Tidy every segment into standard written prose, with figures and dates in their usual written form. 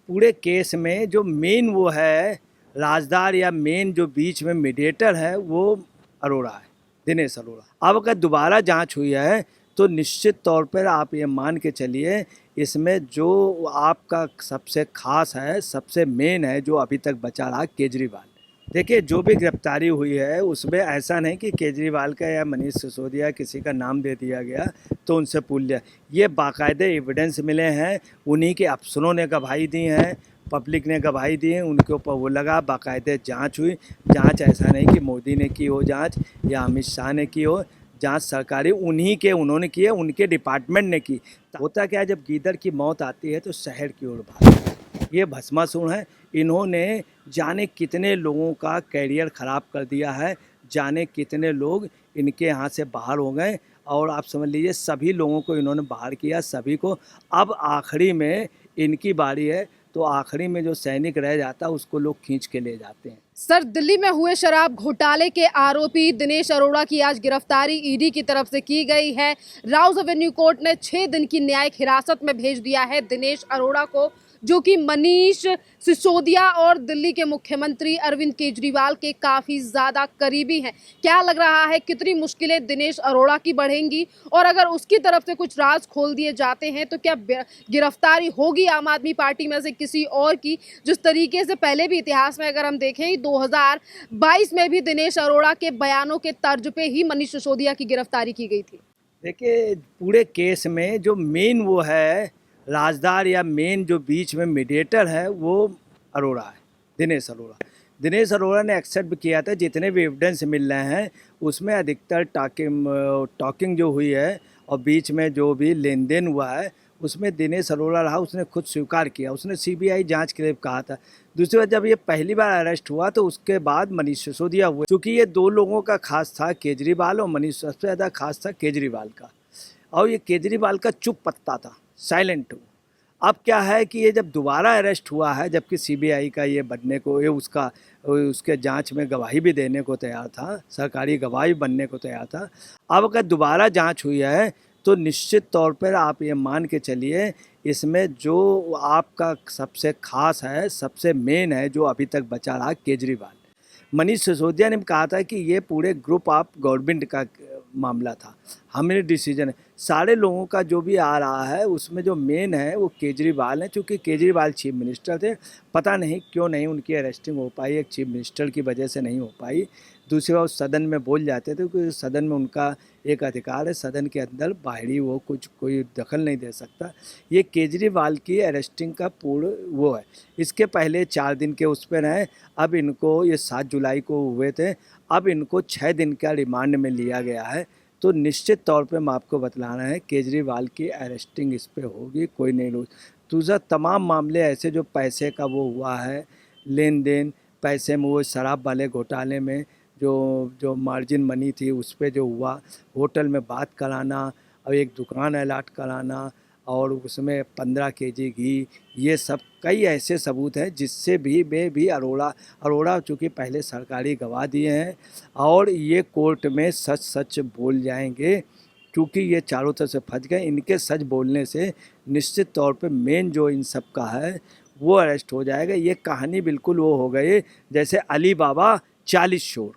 पूरे केस में जो मेन वो है राजदार या मेन जो बीच में मीडिएटर है वो अरोड़ा है, दिनेश अरोड़ा। अब अगर दोबारा जांच हुई है तो निश्चित तौर पर आप ये मान के चलिए इसमें जो आपका सबसे खास है, सबसे मेन है, जो अभी तक बचा रहा केजरीवाल। देखिए, जो भी गिरफ्तारी हुई है उसमें ऐसा नहीं कि केजरीवाल का या मनीष सिसोदिया किसी का नाम दे दिया गया तो उनसे पूछ लिया। ये बाकायदे एविडेंस मिले हैं, उन्हीं के अफसरों ने गवाही दी हैं, पब्लिक ने गवाही दी है, उनके ऊपर वो लगा, बाकायदे जांच हुई। जांच ऐसा नहीं कि मोदी ने की हो जांच या अमित शाह ने की हो, जांच सरकारी उन्होंने की है, उनके डिपार्टमेंट ने की। होता क्या है, जब गीदड़ की मौत आती है तो शहर की ओर भागता है। ये भस्मासुर है, इन्होंने जाने कितने लोगों का कैरियर ख़राब कर दिया है, जाने कितने लोग इनके यहाँ से बाहर हो गए, और आप समझ लीजिए सभी लोगों को इन्होंने बाहर किया, सभी को। अब आखिरी में इनकी बारी है, तो आखिरी में जो सैनिक रह जाता है उसको लोग खींच के ले जाते हैं। सर, दिल्ली में हुए शराब घोटाले के आरोपी दिनेश अरोड़ा की आज गिरफ्तारी ईडी की तरफ से की गई है। राउज एवेन्यू कोर्ट ने 6 दिन की न्यायिक हिरासत में भेज दिया है दिनेश अरोड़ा को, जो कि मनीष सिसोदिया और दिल्ली के मुख्यमंत्री अरविंद केजरीवाल के काफ़ी ज़्यादा करीबी हैं। क्या लग रहा है कितनी मुश्किलें दिनेश अरोड़ा की बढ़ेंगी, और अगर उसकी तरफ से कुछ राज खोल दिए जाते हैं तो क्या गिरफ्तारी होगी आम आदमी पार्टी में से किसी और की? जिस तरीके से पहले भी इतिहास में अगर हम देखें 2022 में भी दिनेश अरोड़ा के बयानों के तर्ज पे ही मनीष सिसोदिया की गिरफ्तारी की गई थी। देखिए, पूरे केस में जो मेन वो है राजदार या मेन जो बीच में मीडिएटर है वो अरोड़ा है, दिनेश अरोड़ा। दिनेश अरोड़ा ने एक्सेप्ट किया था, जितने भी एविडेंस मिल रहे हैं उसमें अधिकतर टॉकिंग जो हुई है और बीच में जो भी लेन देन हुआ है उसमें दिनेश अरोड़ा रहा, उसने खुद स्वीकार किया, उसने सीबीआई जांच के लिए कहा था। दूसरी बात, जब ये पहली बार अरेस्ट हुआ तो उसके बाद मनीष सिसोदिया हुए, क्योंकि ये दो लोगों का खास था, केजरीवाल और मनीष। सबसे ज़्यादा खास था केजरीवाल का, और ये केजरीवाल का चुप पत्ता था, साइलेंट हो। अब क्या है कि ये जब दोबारा अरेस्ट हुआ है, जबकि सीबीआई का ये बनने को, ये उसके जांच में गवाही भी देने को तैयार था, सरकारी गवाही बनने को तैयार था। अब अगर दोबारा जांच हुई है तो निश्चित तौर पर आप ये मान के चलिए इसमें जो आपका सबसे खास है, सबसे मेन है, जो अभी तक बचा रहा केजरीवाल। मनीष सिसोदिया ने कहा था कि ये पूरे ग्रुप ऑफ गवर्नमेंट का मामला था, हमने डिसीजन है। सारे लोगों का जो भी आ रहा है उसमें जो मेन है वो केजरीवाल है, क्योंकि केजरीवाल चीफ मिनिस्टर थे। पता नहीं क्यों नहीं उनकी अरेस्टिंग हो पाई, एक चीफ मिनिस्टर की वजह से नहीं हो पाई। दूसरी बात, सदन में बोल जाते थे, क्योंकि सदन में उनका एक अधिकार है, सदन के अंदर बाहरी वो कुछ कोई दखल नहीं दे सकता। ये केजरीवाल की अरेस्टिंग का पूर्ण वो है। इसके पहले 4 दिन के उस पर हैं, अब इनको ये 7 जुलाई को हुए थे, अब इनको 6 दिन का रिमांड में लिया गया है। तो निश्चित तौर पे मैं आपको बतलाना है केजरीवाल की अरेस्टिंग इस पे होगी, कोई नहीं रोक। दूसरा, तमाम मामले ऐसे जो पैसे का वो हुआ है, लेन देन पैसे में, वो शराब वाले घोटाले में जो मार्जिन मनी थी उस पे जो हुआ, होटल में बात कराना और एक दुकान अलॉट कराना और उसमें 15 केजी घी, ये सब कई ऐसे सबूत हैं जिससे भी अरोड़ा चूँकि पहले सरकारी गवाह दिए हैं और ये कोर्ट में सच सच बोल जाएंगे, क्योंकि ये चारों तरफ से फंस गए। इनके सच बोलने से निश्चित तौर पे मेन जो इन सब का है वो अरेस्ट हो जाएगा। ये कहानी बिल्कुल वो हो गई जैसे अली बाबा 40 चोर,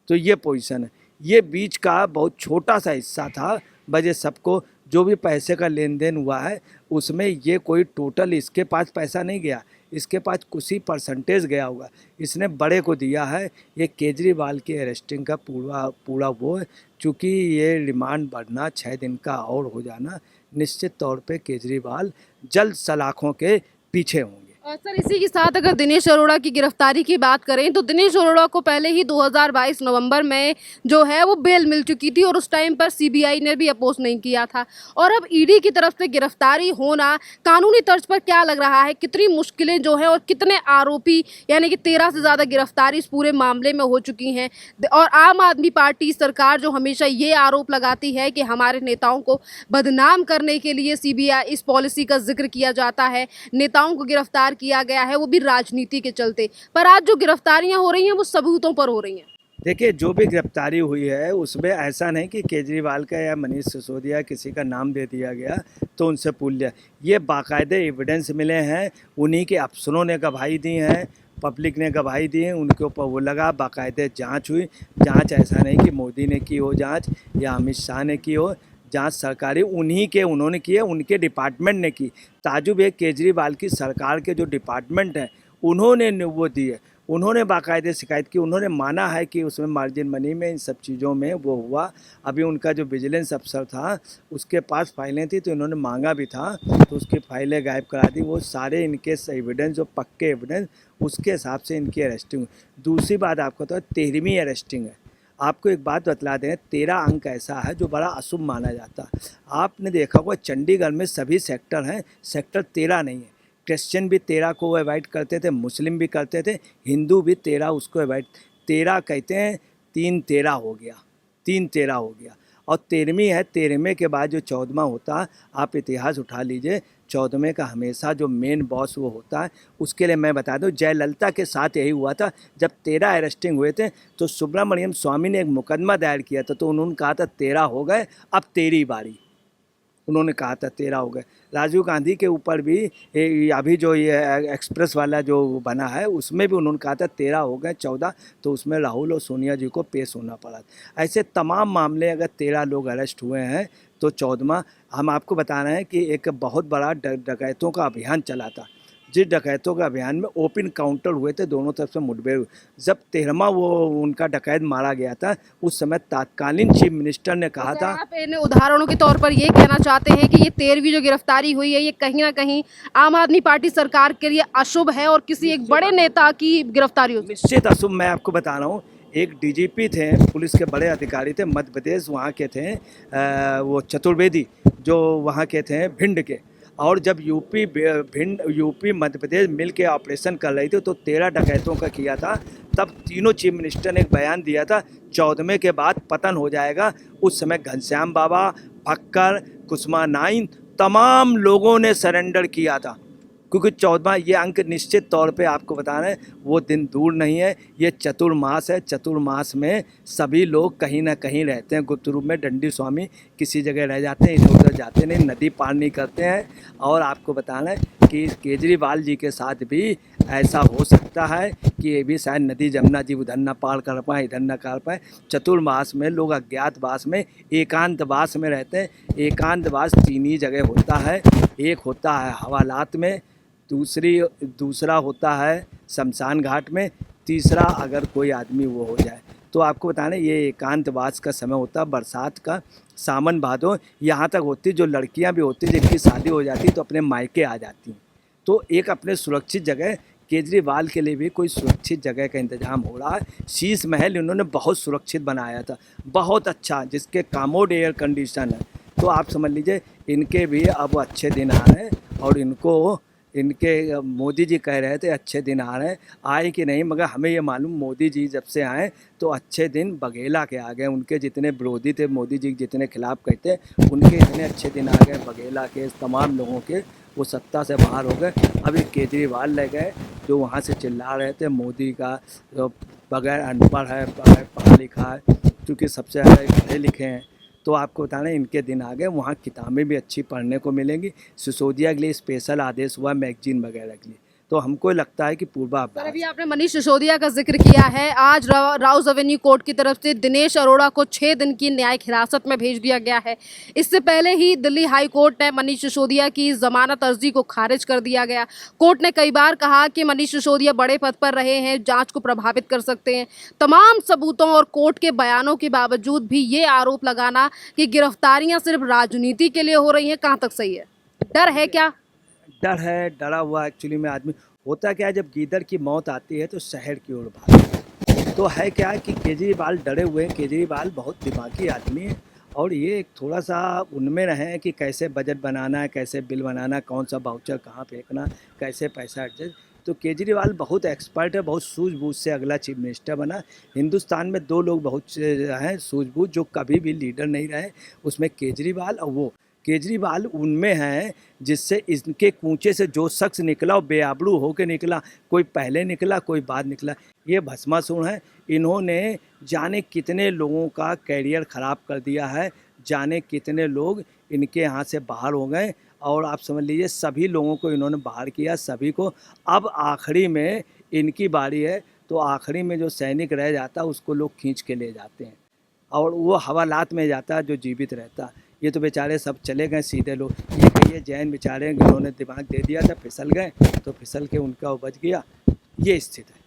तो ये पोजीशन है। ये बीच का बहुत छोटा सा हिस्सा था, वजह सबको जो भी पैसे का लेन देन हुआ है उसमें ये कोई टोटल इसके पास पैसा नहीं गया, इसके पास कुछ ही परसेंटेज गया होगा, इसने बड़े को दिया है। ये केजरीवाल की अरेस्टिंग का पूरा वो है। चूँकि ये रिमांड बढ़ना 6 दिन का और हो जाना, निश्चित तौर पे केजरीवाल जल्द सलाखों के पीछे होंगे। सर, इसी के साथ अगर दिनेश अरोड़ा की गिरफ्तारी की बात करें तो दिनेश अरोड़ा को पहले ही 2022 नवंबर में जो है वो बेल मिल चुकी थी और उस टाइम पर सीबीआई ने भी अपोज नहीं किया था, और अब ईडी की तरफ से गिरफ्तारी होना कानूनी तर्ज पर क्या लग रहा है, कितनी मुश्किलें जो हैं और कितने आरोपी, यानी कि 13 से ज़्यादा गिरफ्तारी इस पूरे मामले में हो चुकी हैं। और आम आदमी पार्टी सरकार जो हमेशा ये आरोप लगाती है कि हमारे नेताओं को बदनाम करने के लिए सीबीआई इस पॉलिसी का जिक्र किया जाता है, नेताओं को गिरफ्तार किया गया है, वो भी राजनीति के चलते। पर आज जो गिरफ्तारियां हो रही हैं वो सबूतों पर हो रही हैं। देखिए, जो भी गिरफ्तारी हुई है उसमें ऐसा नहीं कि केजरीवाल का या मनीष सिसोदिया किसी का नाम दे दिया गया तो उनसे पूछ लिया। ये बाकायदे एविडेंस मिले हैं, उन्हीं के अफसरों ने गवाही दी हैं, पब्लिक ने गवाही दी है, उनके ऊपर वो लगा, बाकायदे जांच हुई। जांच ऐसा नहीं कि मोदी ने की हो जांच या अमित शाह ने की हो, जांच सरकारी उन्होंने की है, उनके डिपार्टमेंट ने की। ताजुब है, केजरीवाल की सरकार के जो डिपार्टमेंट हैं उन्होंने वो दी है, उन्होंने बाकायदे शिकायत की, उन्होंने माना है कि उसमें मार्जिन मनी में इन सब चीज़ों में वो हुआ। अभी उनका जो विजिलेंस अफसर था उसके पास फाइलें थी तो इन्होंने मांगा भी था तो उसकी फाइलें गायब करा दी। वो सारे इनके एविडेंस, जो पक्के एविडेंस, उसके हिसाब से इनकी अरेस्टिंग हुई। दूसरी बात आपको तो 13वीं अरेस्टिंग है। आपको एक बात बतला दें, 13 अंक ऐसा है जो बड़ा अशुभ माना जाता। आपने देखा होगा चंडीगढ़ में सभी सेक्टर हैं, सेक्टर 13 नहीं है। क्रिश्चियन भी 13 को अवॉइड करते थे, मुस्लिम भी करते थे, हिंदू भी 13 उसको अवॉइड। 13 कहते हैं, 3-13 हो गया, 3-13 हो गया। और 13वीं है, 13वें के बाद जो 14वां होता, आप इतिहास उठा लीजिए, 14वें का हमेशा जो मेन बॉस वो होता है। उसके लिए मैं बता दूं, जयललिता के साथ यही हुआ था। जब 13 अरेस्टिंग हुए थे तो सुब्रमण्यम स्वामी ने एक मुकदमा दायर किया था, तो उन्होंने कहा था 13 हो गए, अब तेरी बारी। उन्होंने कहा था 13 हो गए। राजीव गांधी के ऊपर भी अभी जो ये एक्सप्रेस वाला जो बना है उसमें भी उन्होंने कहा था 13 हो गए, 14, तो उसमें राहुल और सोनिया जी को पेश होना पड़ा। ऐसे तमाम मामले अगर 13 लोग अरेस्ट हुए हैं तो 14वां। हम आपको बता रहे हैं कि एक बहुत बड़ा डकैतों का अभियान चला था। जिस डकैतों के अभियान में ओपन काउंटर हुए थे, दोनों तरफ से मुठभेड़ हुई। जब 13वां वो उनका डकैत मारा गया था, उस समय तत्कालीन चीफ मिनिस्टर ने कहा था। आप इन उदाहरणों के तौर पर ये कहना चाहते हैं कि ये 13वीं जो गिरफ्तारी हुई है ये कहीं ना कहीं आम आदमी पार्टी सरकार के लिए अशुभ है और किसी एक बड़े नेता की गिरफ्तारी हो? निश्चित अशुभ। मैं आपको बता रहा हूँ, एक डीजीपी थे, पुलिस के बड़े अधिकारी थे, मध्य प्रदेश वहाँ के थे, वो चतुर्वेदी, जो वहाँ के थे भिंड के। और जब यूपी मध्य प्रदेश मिल के ऑपरेशन कर रही थी तो 13 डकैतों का किया था। तब तीनों चीफ मिनिस्टर ने एक बयान दिया था, 14वें के बाद पतन हो जाएगा। उस समय घनश्याम बाबा, फक्कर, कुसुमा नाइन, तमाम लोगों ने सरेंडर किया था, क्योंकि 14वां ये अंक निश्चित तौर पे आपको बता रहे हैं वो दिन दूर नहीं है। ये चतुर्मास है, चतुर्मास में सभी लोग कहीं ना कहीं रहते हैं गुप्त रूप में। दंडी स्वामी किसी जगह रह जाते हैं, इधर उधर जाते नहीं, नदी पार नहीं करते हैं। और आपको बताना है कि केजरीवाल जी के साथ भी ऐसा हो सकता है कि ये भी शायद नदी जमुना जी उधर न पार कर पाए, इधर न कर पाए। चतुर्मास में लोग अज्ञातवास में, एकांतवास में रहते हैं। एकांतवास 3 ही जगह होता है, एक होता है हवालात में, दूसरा होता है शमशान घाट में, तीसरा अगर कोई आदमी वो हो जाए। तो आपको बताना, ये एकांतवास का समय होता है बरसात का, सावन भादो यहाँ तक होती। जो लड़कियाँ भी होती जिनकी शादी हो जाती तो अपने मायके आ जाती। तो एक अपने सुरक्षित जगह, केजरीवाल के लिए भी कोई सुरक्षित जगह का इंतजाम हो रहा है। शीश महल इन्होंने बहुत सुरक्षित बनाया था, बहुत अच्छा, जिसके कामोड एयर कंडीशन है। तो आप समझ लीजिए इनके भी अब अच्छे दिन आ रहे हैं। और इनके मोदी जी कह रहे थे अच्छे दिन आ रहे हैं, आए कि नहीं, मगर हमें ये मालूम मोदी जी जब से आए तो अच्छे दिन बघेला के आ गए। उनके जितने विरोधी थे, मोदी जी जितने खिलाफ कहते, उनके इतने अच्छे दिन आ गए बघेला के, तमाम लोगों के, वो सत्ता से बाहर हो गए। अभी केजरीवाल रह गए जो वहाँ से चिल्ला रहे थे मोदी का बगैर अनपढ़ है, बगैर पढ़ा लिखा है, क्योंकि सबसे ज़्यादा पढ़े लिखे हैं। तो आपको बताना इनके दिन आ गए। वहाँ किताबें भी अच्छी पढ़ने को मिलेंगी। सिसोदिया के लिए स्पेशल आदेश हुआ मैगजीन वगैरह के लिए। तो हमको लगता है कि पूर्वाभ्यास। अभी आपने मनीष सिसोदिया का जिक्र किया है। आज राउज एवेन्यू कोर्ट की तरफ से दिनेश अरोड़ा को 6 दिन की न्यायिक हिरासत में भेज दिया गया है। इससे पहले ही दिल्ली हाई कोर्ट ने मनीष सिसोदिया की जमानत अर्जी को खारिज कर दिया गया। कोर्ट ने कई बार कहा कि मनीष सिसोदिया बड़े पद पर रहे हैं, जांच को प्रभावित कर सकते हैं। तमाम सबूतों और कोर्ट के बयानों के बावजूद भी ये आरोप लगाना कि गिरफ्तारियां सिर्फ राजनीति के लिए हो रही हैं, कहाँ तक सही है? डर है क्या? डर है, डरा हुआ एक्चुअली में आदमी। होता क्या है, जब गीदड़ की मौत आती है तो शहर की ओर भागता है। तो है क्या कि केजरीवाल डरे हुए हैं। केजरीवाल बहुत दिमागी आदमी है और ये थोड़ा सा उनमें रहे कि कैसे बजट बनाना है, कैसे बिल बनाना, कौन सा वाउचर कहाँ फेंकना, कैसे पैसा एडजस्ट। तो केजरीवाल बहुत एक्सपर्ट है, बहुत सूझबूझ से अगला चीफ मिनिस्टर बना। हिंदुस्तान में 2 लोग बहुत हैं सूझबूझ, जो कभी भी लीडर नहीं रहे, उसमें केजरीवाल और वो। केजरीवाल उनमें हैं जिससे इनके कूचे से जो शख्स निकला वो बेआबरू होकर निकला, कोई पहले निकला कोई बाद निकला। ये भस्मासुर हैं, इन्होंने जाने कितने लोगों का कैरियर ख़राब कर दिया है, जाने कितने लोग इनके हाथ से बाहर हो गए। और आप समझ लीजिए सभी लोगों को इन्होंने बाहर किया, सभी को। अब आखिरी में इनकी बारी है, तो आखिरी में जो सैनिक रह जाता है उसको लोग खींच के ले जाते हैं और वो हवालात में जाता है जो जीवित रहता। ये तो बेचारे सब चले गए सीधे लोग। ये कहिए जैन बेचारे उन्होंने दिमाग दे दिया था, फिसल गए तो फिसल के उनका वो बच गया। ये स्थिति है।